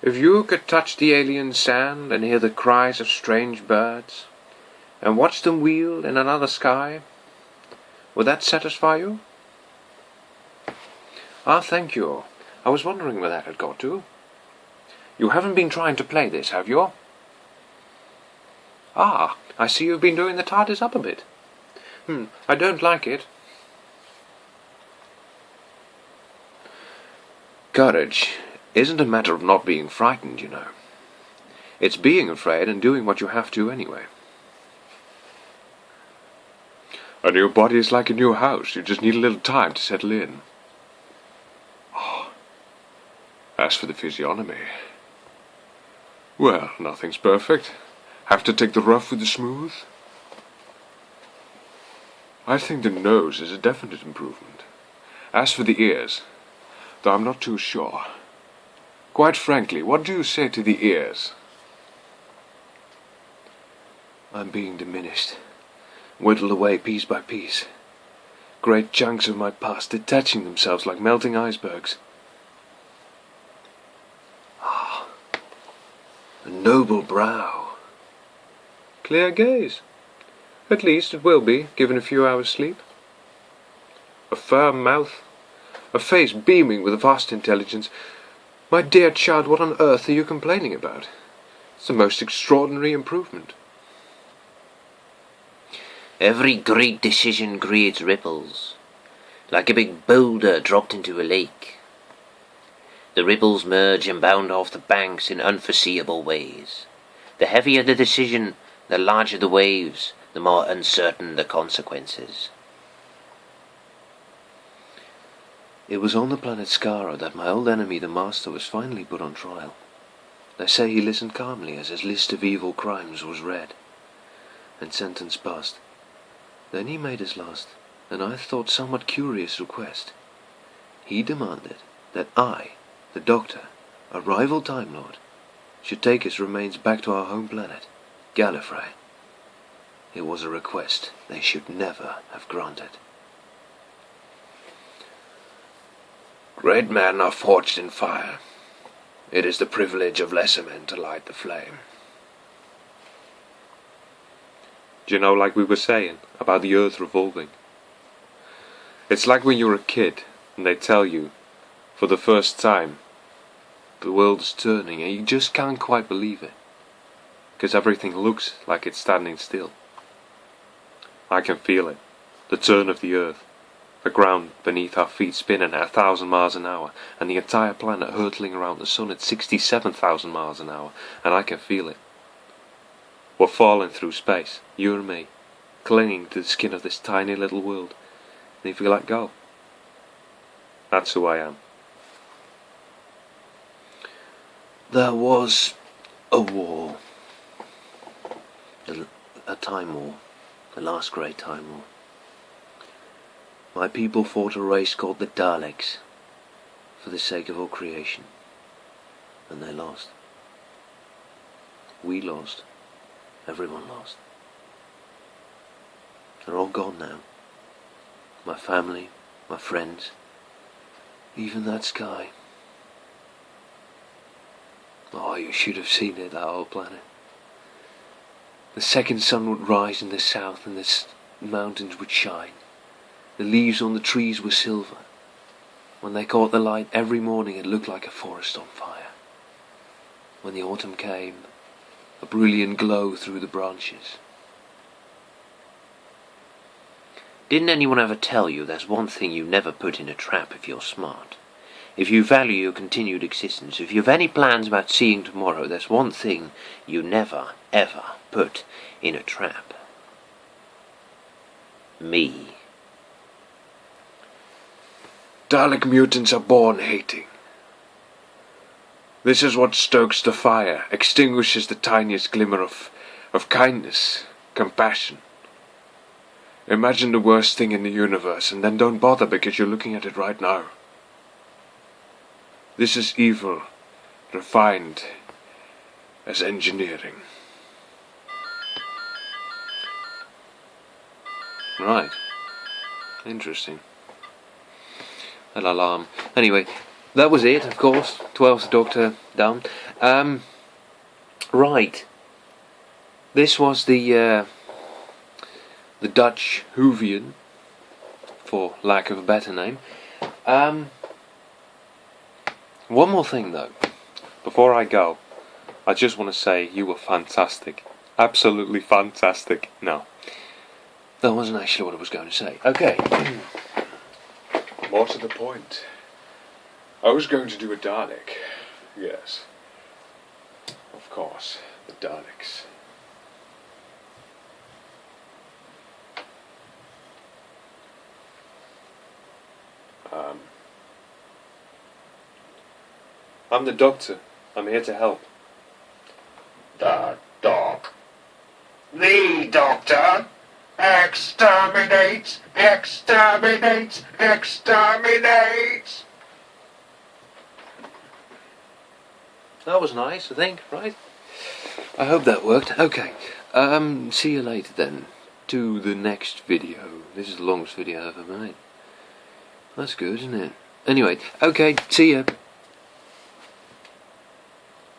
If you could touch the alien sand and hear the cries of strange birds, and watch them wheel in another sky, would that satisfy you? Ah, thank you. I was wondering where that had got to. You haven't been trying to play this, have you? Ah, I see you've been doing the TARDIS up a bit. I don't like it. Courage isn't a matter of not being frightened, you know. It's being afraid and doing what you have to anyway. A new body is like a new house. You just need a little time to settle in. Oh. As for the physiognomy, well, nothing's perfect. Have to take the rough with the smooth. I think the nose is a definite improvement. As for the ears, though I'm not too sure. Quite frankly, what do you say to the ears? I'm being diminished, whittled away piece by piece. Great chunks of my past detaching themselves like melting icebergs. Ah, a noble brow. Clear gaze. At least it will be, given a few hours' sleep. A firm mouth. A face beaming with a vast intelligence. My dear child, what on earth are you complaining about? It's the most extraordinary improvement. Every great decision creates ripples, like a big boulder dropped into a lake. The ripples merge and bound off the banks in unforeseeable ways. The heavier the decision, the larger the waves, the more uncertain the consequences. It was on the planet Skaro that my old enemy the Master was finally put on trial. They say he listened calmly as his list of evil crimes was read, and sentence passed. Then he made his last, and I thought somewhat curious request. He demanded that I, the Doctor, a rival Time Lord, should take his remains back to our home planet, Gallifrey. It was a request they should never have granted. Great men are forged in fire. It is the privilege of lesser men to light the flame. Do you know, like we were saying, about the Earth revolving? It's like when you're a kid and they tell you, for the first time, the world's turning and you just can't quite believe it. Because everything looks like it's standing still. I can feel it. The turn of the Earth. The ground beneath our feet spinning at 1,000 miles an hour, and the entire planet hurtling around the sun at 67,000 miles an hour, and I can feel it. We're falling through space, you and me, clinging to the skin of this tiny little world, and if we let go, that's who I am. There was a war. A time war. The last great time war. My people fought a race called the Daleks for the sake of all creation, and they lost. We lost. Everyone lost. They're all gone now. My family, my friends, even that sky. Oh, you should have seen it, that whole planet. The second sun would rise in the south and the mountains would shine. The leaves on the trees were silver. When they caught the light every morning it looked like a forest on fire. When the autumn came, a brilliant glow through the branches. Didn't anyone ever tell you there's one thing you never put in a trap if you're smart? If you value your continued existence, if you have any plans about seeing tomorrow, there's one thing you never, ever put in a trap. Me. Dalek mutants are born hating. This is what stokes the fire, extinguishes the tiniest glimmer of kindness, compassion. Imagine the worst thing in the universe and then don't bother because you're looking at it right now. This is evil, refined as engineering. Right. Interesting. That alarm. Anyway, that was it, of course. 12th Doctor done. Right. This was the Dutch Whovian, for lack of a better name. One more thing though. Before I go, I just want to say you were fantastic. Absolutely fantastic. No. That wasn't actually what I was going to say. Okay. More to the point. I was going to do a Dalek. Yes. Of course, the Daleks. I'm the Doctor. I'm here to help. The Doctor. Exterminate! Exterminate! Exterminate! That was nice, I think, right? I hope that worked. Okay. See you later then. To the next video. This is the longest video I've ever made. That's good, isn't it? Anyway, okay, see ya.